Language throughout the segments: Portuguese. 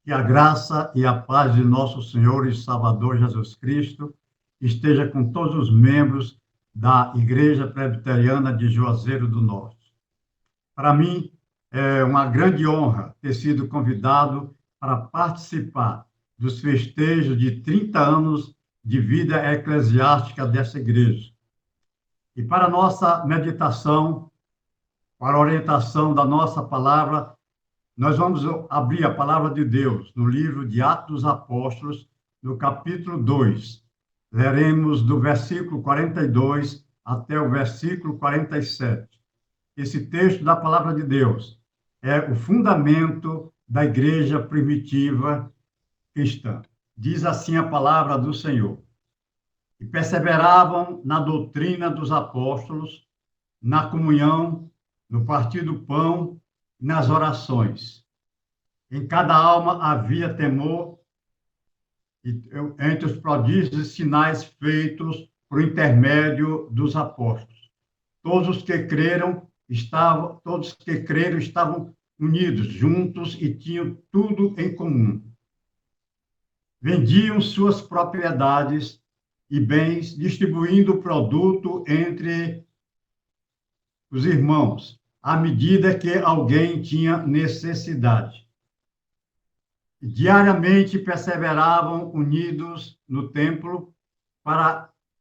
Que a graça e a paz de nosso Senhor e Salvador Jesus Cristo esteja com todos os membros da Igreja Presbiteriana de Juazeiro do Norte. Para mim, é uma grande honra ter sido convidado para participar dos festejos de 30 anos de vida eclesiástica dessa igreja. E para nossa meditação, para a orientação da nossa palavra, nós vamos abrir a palavra de Deus no livro de Atos dos Apóstolos, no capítulo 2. Leremos do versículo 42 até o versículo 47. Esse texto da palavra de Deus é o fundamento da igreja primitiva cristã. Diz assim a palavra do Senhor. E perseveravam na doutrina dos apóstolos, na comunhão, no partir do pão, nas orações. Em cada alma havia temor, entre os prodígios e sinais feitos por intermédio dos apóstolos. Todos que creram estavam unidos, juntos e tinham tudo em comum. Vendiam suas propriedades e bens, distribuindo o produto entre os irmãos, à medida que alguém tinha necessidade. Diariamente perseveravam unidos no templo,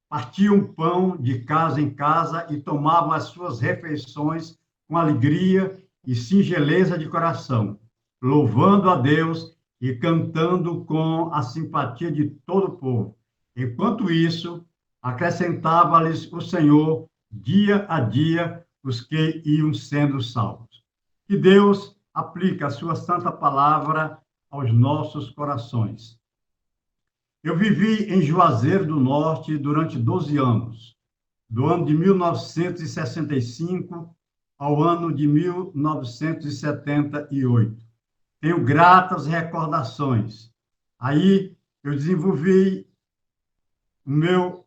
partiam pão de casa em casa e tomavam as suas refeições com alegria e singeleza de coração, louvando a Deus e cantando com a simpatia de todo o povo. Enquanto isso, acrescentava-lhes o Senhor dia a dia os que iam sendo salvos. Que Deus aplique a sua santa palavra aos nossos corações. Eu vivi em Juazeiro do Norte durante 12 anos, do ano de 1965 ao ano de 1978. Tenho gratas recordações. Aí eu desenvolvi o meu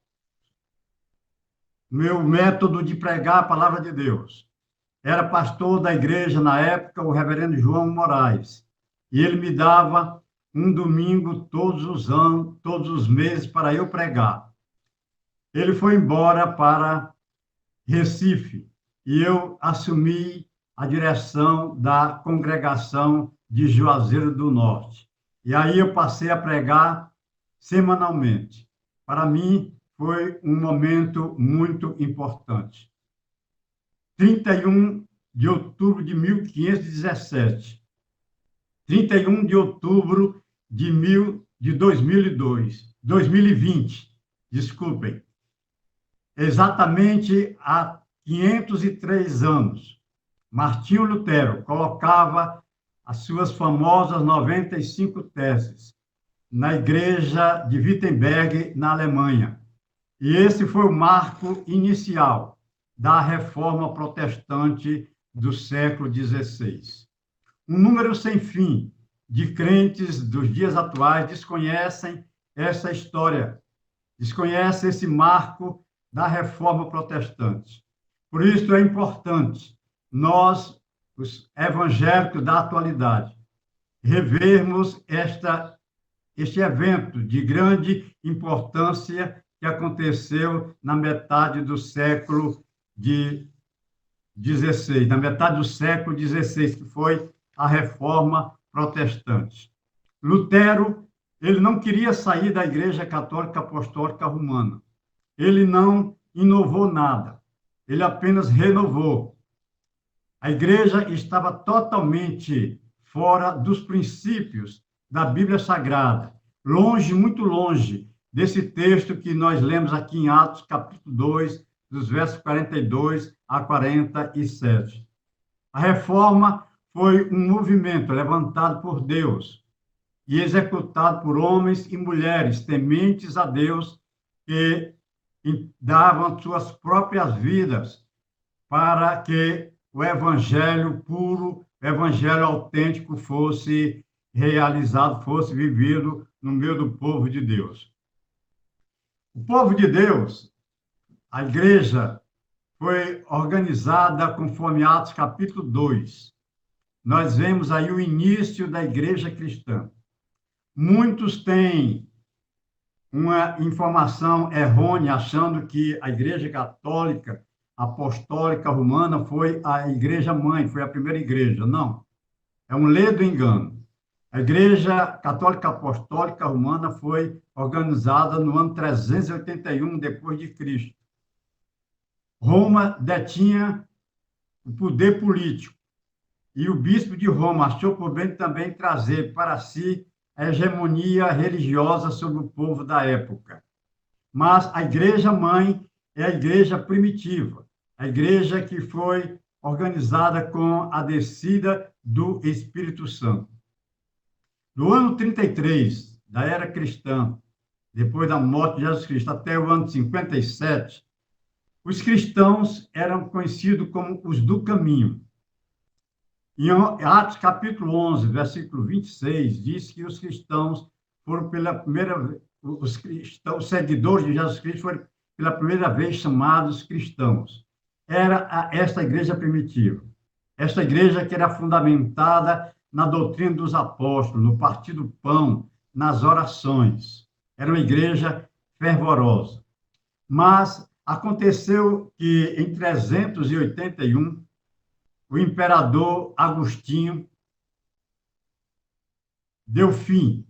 método de pregar a palavra de Deus. Era pastor da igreja na época, o reverendo João Moraes. E ele me dava um domingo todos os meses para eu pregar. Ele foi embora para Recife e eu assumi a direção da congregação de Juazeiro do Norte. E aí eu passei a pregar semanalmente. Para mim, foi um momento muito importante. 31 de outubro de 1517. 31 de outubro de 2020, desculpem. Exatamente há 503 anos, Martinho Lutero colocava as suas famosas 95 teses na igreja de Wittenberg, na Alemanha. E esse foi o marco inicial da reforma protestante do século XVI. Um número sem fim de crentes dos dias atuais desconhecem essa história, desconhecem esse marco da reforma protestante. Por isso é importante nós, os evangélicos da atualidade, revermos este evento de grande importância que aconteceu na metade do século XVI, na metade do século XVI, que foi a reforma protestante. Lutero, ele não queria sair da Igreja Católica Apostólica Romana. Ele não inovou nada. Ele apenas renovou. A igreja estava totalmente fora dos princípios da Bíblia Sagrada, longe, muito longe desse texto que nós lemos aqui em Atos, capítulo 2, dos versos 42 a 47. A reforma foi um movimento levantado por Deus e executado por homens e mulheres tementes a Deus que davam suas próprias vidas para que o evangelho puro, o evangelho autêntico fosse realizado, fosse vivido no meio do povo de Deus. O povo de Deus, a igreja, foi organizada conforme Atos capítulo 2. Nós vemos aí o início da igreja cristã. Muitos têm uma informação errônea, achando que a Igreja Católica Apostólica Romana foi a igreja mãe, foi a primeira igreja. Não, é um ledo engano. A Igreja Católica Apostólica Romana foi organizada no ano 381 depois de Cristo. Roma detinha o poder político e o bispo de Roma achou por bem também trazer para si a hegemonia religiosa sobre o povo da época. Mas a igreja mãe é a igreja primitiva, a igreja que foi organizada com a descida do Espírito Santo. No ano 33 da era cristã, depois da morte de Jesus Cristo, até o ano 57, os cristãos eram conhecidos como os do caminho. Em Atos capítulo 11, versículo 26, diz que os cristãos foram pela primeira vez, os seguidores de Jesus Cristo foram pela primeira vez chamados cristãos. Era esta igreja primitiva. Esta igreja que era fundamentada na doutrina dos apóstolos, no partir do pão, nas orações. Era uma igreja fervorosa. Mas aconteceu que em 381, o imperador Agostinho deu fim,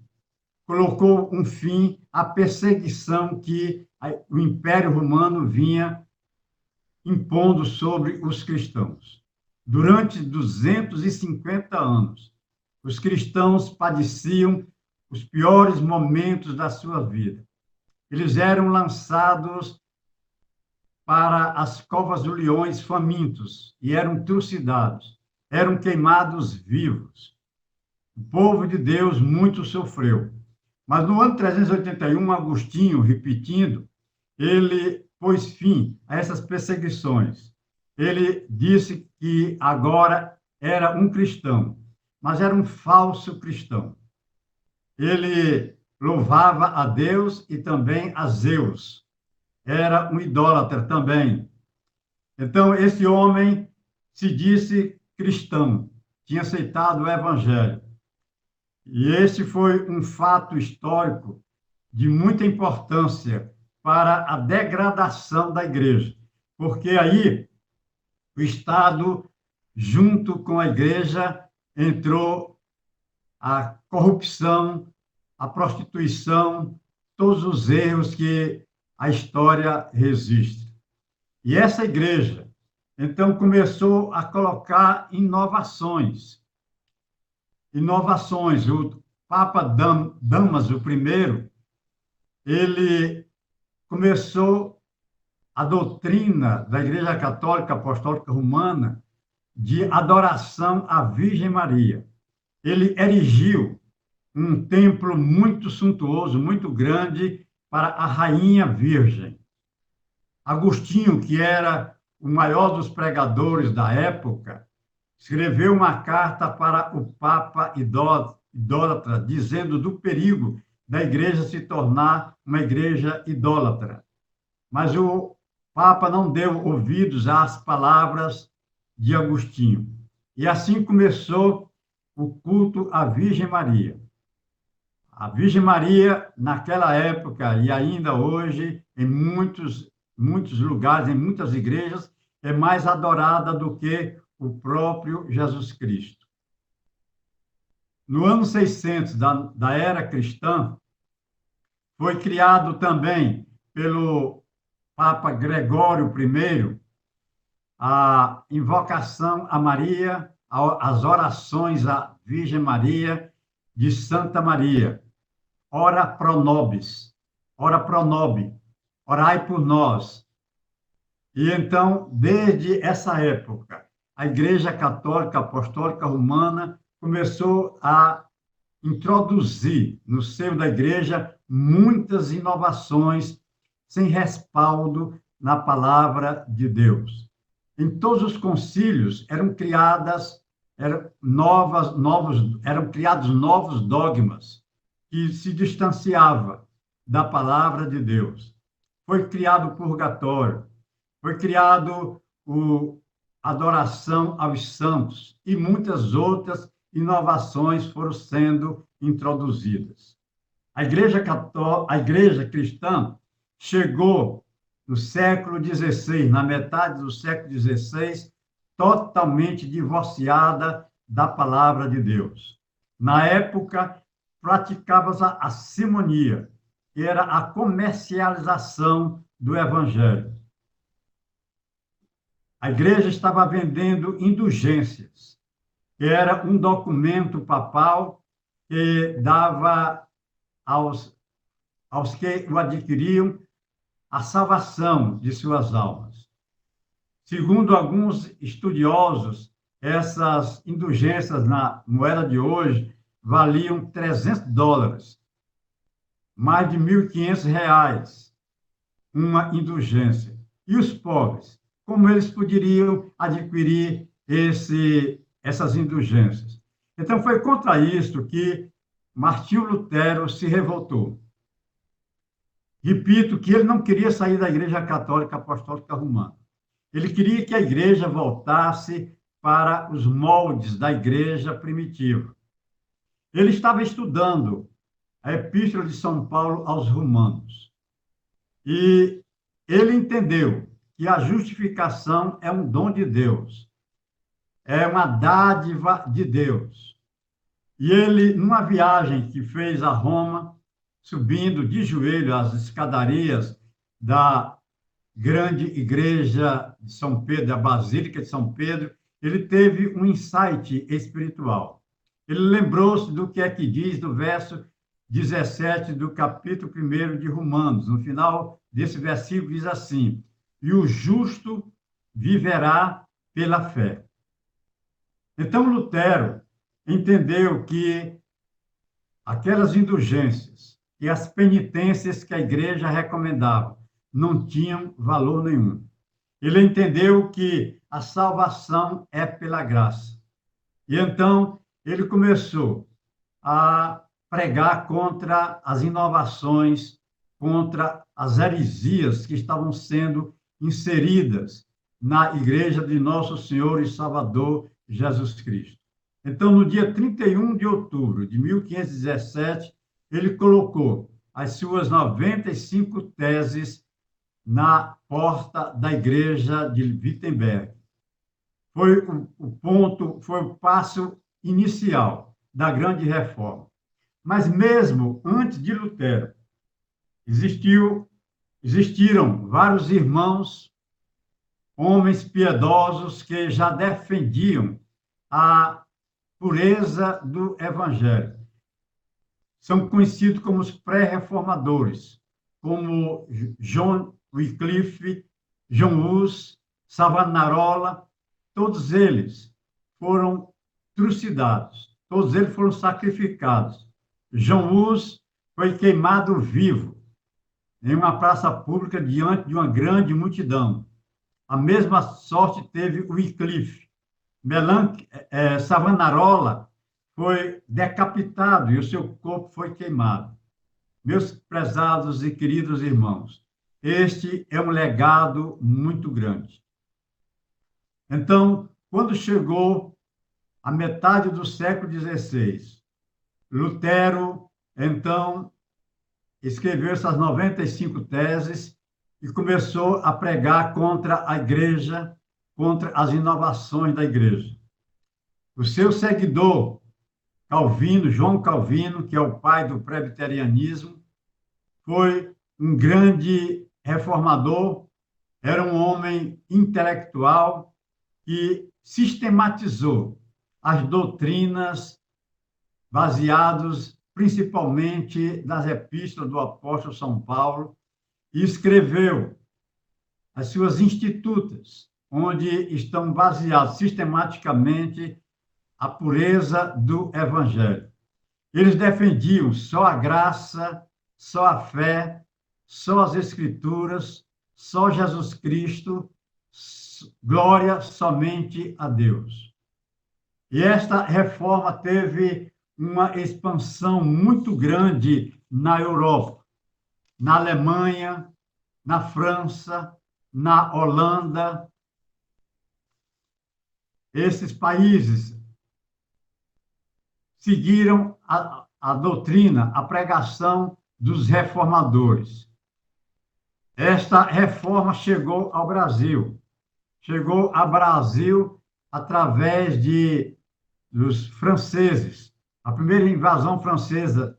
colocou um fim à perseguição que o Império Romano vinha impondo sobre os cristãos. Durante 250 anos, os cristãos padeciam os piores momentos da sua vida. Eles eram lançados para as covas dos leões famintos e eram trucidados, eram queimados vivos. O povo de Deus muito sofreu. Mas no ano 381, Agostinho, repetindo, ele pôs fim a essas perseguições. Ele disse que agora era um cristão, mas era um falso cristão. Ele louvava a Deus e também a Zeus. Era um idólatra também. Então, esse homem se disse cristão, tinha aceitado o evangelho. E esse foi um fato histórico de muita importância para a degradação da igreja, porque aí o Estado, junto com a igreja, entrou a corrupção, a prostituição, todos os erros que a história resiste. E essa igreja, então, começou a colocar inovações. O Papa Damaso I, ele começou a doutrina da Igreja Católica Apostólica Romana de adoração à Virgem Maria. Ele erigiu um templo muito suntuoso, muito grande, para a Rainha Virgem. Agostinho, que era o maior dos pregadores da época, escreveu uma carta para o Papa idólatra, dizendo do perigo da igreja se tornar uma igreja idólatra. Mas o Papa não deu ouvidos às palavras de Agostinho. E assim começou o culto à Virgem Maria. A Virgem Maria, naquela época e ainda hoje, em muitos lugares, em muitas igrejas, é mais adorada do que o próprio Jesus Cristo. No ano 600 da era cristã, foi criado também pelo Papa Gregório I a invocação a Maria, as orações à Virgem Maria de Santa Maria. Ora pro nobis, ora pro nobis, orai por nós. E então, desde essa época, a Igreja Católica Apostólica Romana começou a introduzir no seio da igreja muitas inovações sem respaldo na palavra de Deus. Em todos os concílios eram criados novos dogmas que se distanciava da palavra de Deus. Foi criado o purgatório, foi criado a adoração aos santos e muitas outras inovações foram sendo introduzidas. A igreja cristã chegou no século XVI, na metade do século XVI, totalmente divorciada da palavra de Deus. Na época, praticava-se a simonia, que era a comercialização do evangelho. A igreja estava vendendo indulgências, que era um documento papal que dava aos que o adquiriam a salvação de suas almas. Segundo alguns estudiosos, essas indulgências na moeda de hoje valiam $300, mais de R$ 1.500, uma indulgência. E os pobres, como eles poderiam adquirir essas indulgências? Então, foi contra isto que Martinho Lutero se revoltou. Repito que ele não queria sair da Igreja Católica Apostólica Romana. Ele queria que a igreja voltasse para os moldes da igreja primitiva. Ele estava estudando a Epístola de São Paulo aos Romanos. E ele entendeu que a justificação é um dom de Deus, é uma dádiva de Deus. E ele, numa viagem que fez a Roma, subindo de joelho as escadarias da grande igreja de São Pedro, a Basílica de São Pedro, ele teve um insight espiritual. Ele lembrou-se do que é que diz no verso 17 do capítulo 1 de Romanos. No final desse versículo diz assim: e o justo viverá pela fé. Então, Lutero entendeu que aquelas indulgências e as penitências que a igreja recomendava não tinham valor nenhum. Ele entendeu que a salvação é pela graça. E então ele começou a pregar contra as inovações, contra as heresias que estavam sendo inseridas na igreja de Nosso Senhor e Salvador Jesus Cristo. Então, no dia 31 de outubro de 1517, ele colocou as suas 95 teses na porta da igreja de Wittenberg. Foi foi o passo inicial da grande reforma. Mas mesmo antes de Lutero, existiram vários irmãos, homens piedosos que já defendiam a pureza do evangelho. São conhecidos como os pré-reformadores, como John Wycliffe, John Hus, Savonarola. Todos eles foram trucidados, todos eles foram sacrificados. John Hus foi queimado vivo em uma praça pública diante de uma grande multidão. A mesma sorte teve Wycliffe. Savonarola foi decapitado e o seu corpo foi queimado. Meus prezados e queridos irmãos, este é um legado muito grande. Então, quando chegou a metade do século XVI, Lutero, então, escreveu essas 95 teses e começou a pregar contra a igreja, contra as inovações da igreja. O seu seguidor, Calvino, João Calvino, que é o pai do presbiterianismo, foi um grande reformador, era um homem intelectual que sistematizou as doutrinas baseadas principalmente nas epístolas do apóstolo São Paulo e escreveu as suas institutas, onde estão baseados sistematicamente a pureza do evangelho. Eles defendiam só a graça, só a fé, só as escrituras, só Jesus Cristo, glória somente a Deus. E esta reforma teve uma expansão muito grande na Europa, na Alemanha, na França, na Holanda. Esses países seguiram a doutrina, a pregação dos reformadores. Esta reforma chegou ao Brasil. Chegou ao Brasil através dos franceses. A primeira invasão francesa,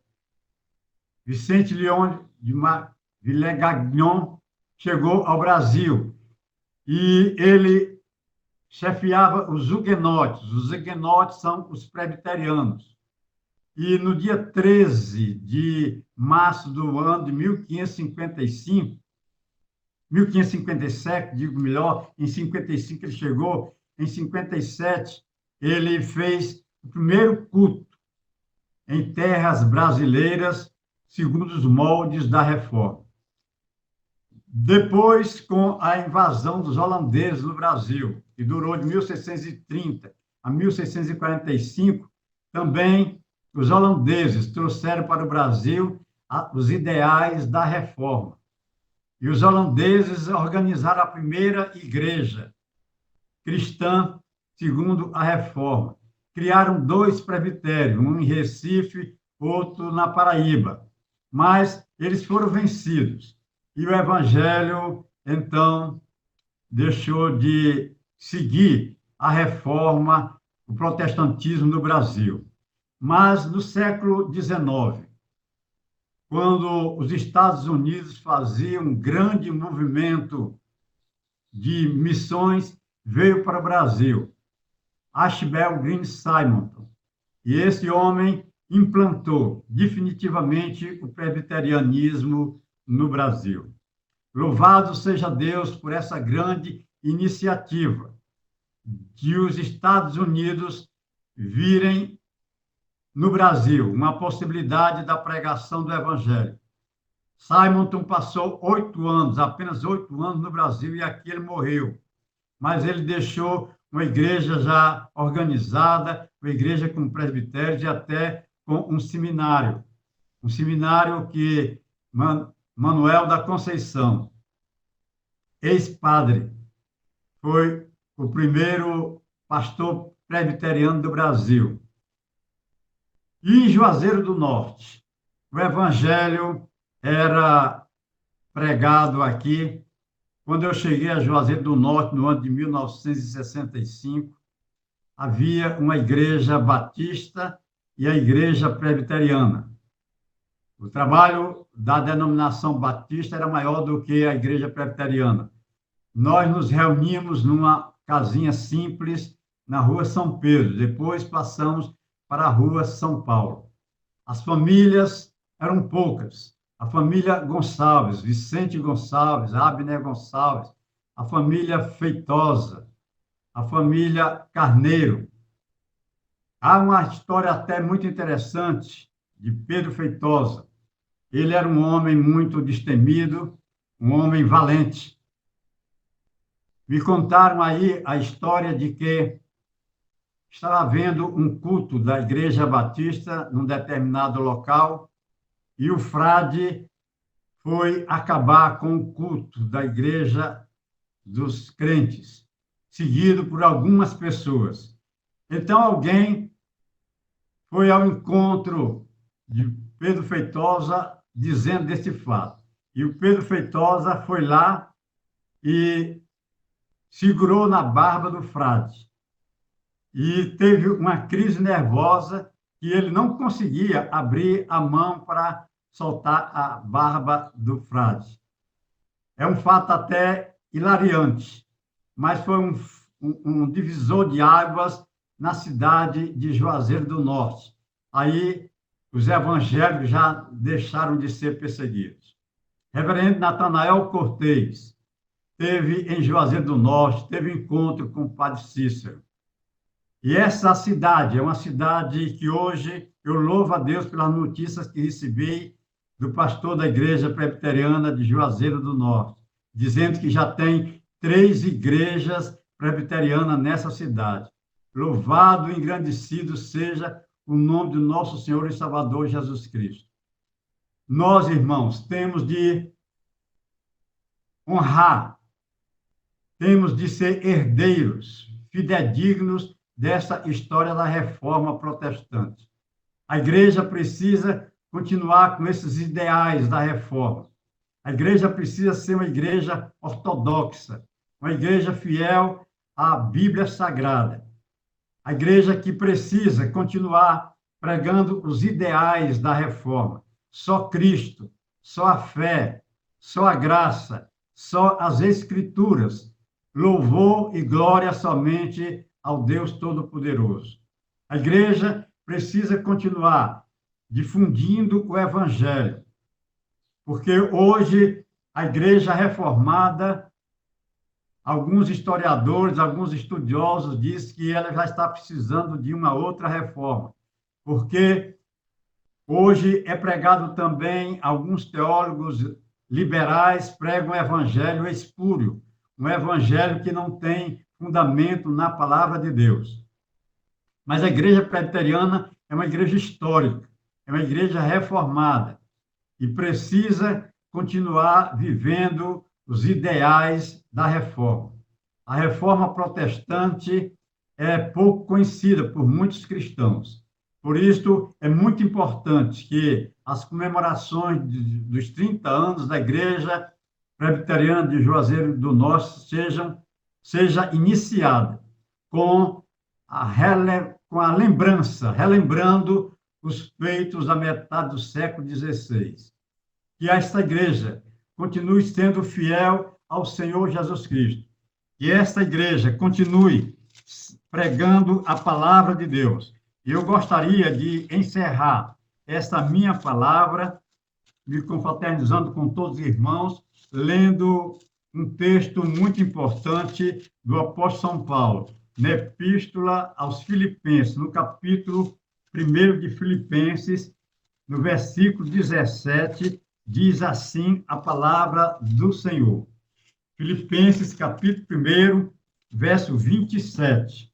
Vicente Leon de Villegagnon, chegou ao Brasil. E ele chefiava os huguenotes. Os huguenotes são os presbiterianos. E no dia 13 de março do ano de 1557, digo melhor, em 55 ele chegou, em 57 ele fez o primeiro culto em terras brasileiras, segundo os moldes da reforma. Depois, com a invasão dos holandeses no Brasil, que durou de 1630 a 1645, também os holandeses trouxeram para o Brasil os ideais da reforma. E os holandeses organizaram a primeira igreja cristã, segundo a reforma. Criaram 2 presbitérios, um em Recife, outro na Paraíba. Mas eles foram vencidos. E o evangelho, então, deixou de seguir a reforma, o protestantismo no Brasil. Mas no século XIX, quando os Estados Unidos faziam um grande movimento de missões, veio para o Brasil Archibald Green Simonton. E esse homem implantou definitivamente o presbiterianismo no Brasil. Louvado seja Deus por essa grande iniciativa de os Estados Unidos virem no Brasil uma possibilidade da pregação do Evangelho. Simonton passou 8 anos, apenas 8 anos no Brasil, e aqui ele morreu. Mas ele deixou uma igreja já organizada, uma igreja com presbitérios e até com um seminário que Manuel da Conceição, ex-padre, foi o primeiro pastor presbiteriano do Brasil. E em Juazeiro do Norte, o evangelho era pregado aqui. Quando eu cheguei a Juazeiro do Norte, no ano de 1965, havia uma igreja batista e a igreja presbiteriana. O trabalho da denominação batista era maior do que a igreja presbiteriana. Nós nos reuníamos numa casinha simples na rua São Pedro, depois passamos para a rua São Paulo. As famílias eram poucas. A família Gonçalves, Vicente Gonçalves, Abner Gonçalves, a família Feitosa, a família Carneiro. Há uma história até muito interessante de Pedro Feitosa. Ele era um homem muito destemido, um homem valente. Me contaram aí a história de que estava havendo um culto da Igreja Batista num determinado local e o frade foi acabar com o culto da Igreja dos crentes, seguido por algumas pessoas. Então, alguém foi ao encontro de Pedro Feitosa dizendo desse fato. E o Pedro Feitosa foi lá e segurou na barba do frade. E teve uma crise nervosa que ele não conseguia abrir a mão para soltar a barba do frade. É um fato até hilariante, mas foi um divisor de águas na cidade de Juazeiro do Norte. Aí os evangélicos já deixaram de ser perseguidos. Reverendo Natanael Cortez teve em Juazeiro do Norte, teve encontro com o padre Cícero. E essa cidade é uma cidade que hoje eu louvo a Deus pelas notícias que recebi do pastor da Igreja Presbiteriana de Juazeiro do Norte, dizendo que já tem 3 igrejas presbiterianas nessa cidade. Louvado e engrandecido seja o nome do nosso Senhor e Salvador Jesus Cristo. Nós, irmãos, temos de honrar, temos de ser herdeiros, fidedignos dessa história da reforma protestante. A igreja precisa continuar com esses ideais da reforma. A igreja precisa ser uma igreja ortodoxa, uma igreja fiel à Bíblia Sagrada. A igreja que precisa continuar pregando os ideais da reforma. Só Cristo, só a fé, só a graça, só as Escrituras. Louvor e glória somente ao Deus Todo-Poderoso. A igreja precisa continuar difundindo o Evangelho, porque hoje a igreja reformada, alguns historiadores, alguns estudiosos dizem que ela já está precisando de uma outra reforma, porque hoje é pregado também, alguns teólogos liberais pregam o evangelho espúrio, um evangelho que não tem fundamento na palavra de Deus. Mas a igreja presbiteriana é uma igreja histórica, é uma igreja reformada e precisa continuar vivendo os ideais da reforma. A reforma protestante é pouco conhecida por muitos cristãos. Por isso, é muito importante que as comemorações dos 30 anos da Igreja Presbiteriana de Juazeiro do Norte seja iniciada com a lembrança, relembrando os feitos da metade do século XVI. Que esta igreja continue sendo fiel ao Senhor Jesus Cristo. Que esta igreja continue pregando a palavra de Deus. E eu gostaria de encerrar esta minha palavra, me confraternizando com todos os irmãos, lendo um texto muito importante do apóstolo São Paulo, na Epístola aos Filipenses, no capítulo 1 de Filipenses, no versículo 17, diz assim a palavra do Senhor. Filipenses, capítulo 1, verso 27.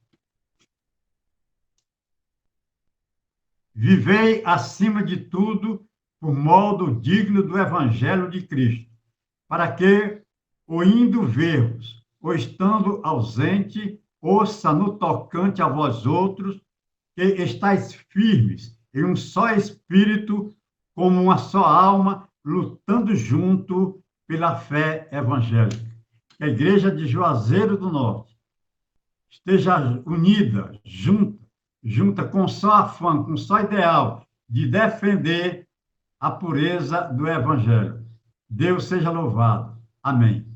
Vivei acima de tudo por modo digno do Evangelho de Cristo, para que, ou indo ver-vos, ou estando ausente, ouça no tocante a vós outros, que estáis firmes em um só espírito, como uma só alma, lutando junto pela fé evangélica. Que a igreja de Juazeiro do Norte esteja unida, junta com só afã, com só ideal de defender a pureza do evangelho. Deus seja louvado. Amém.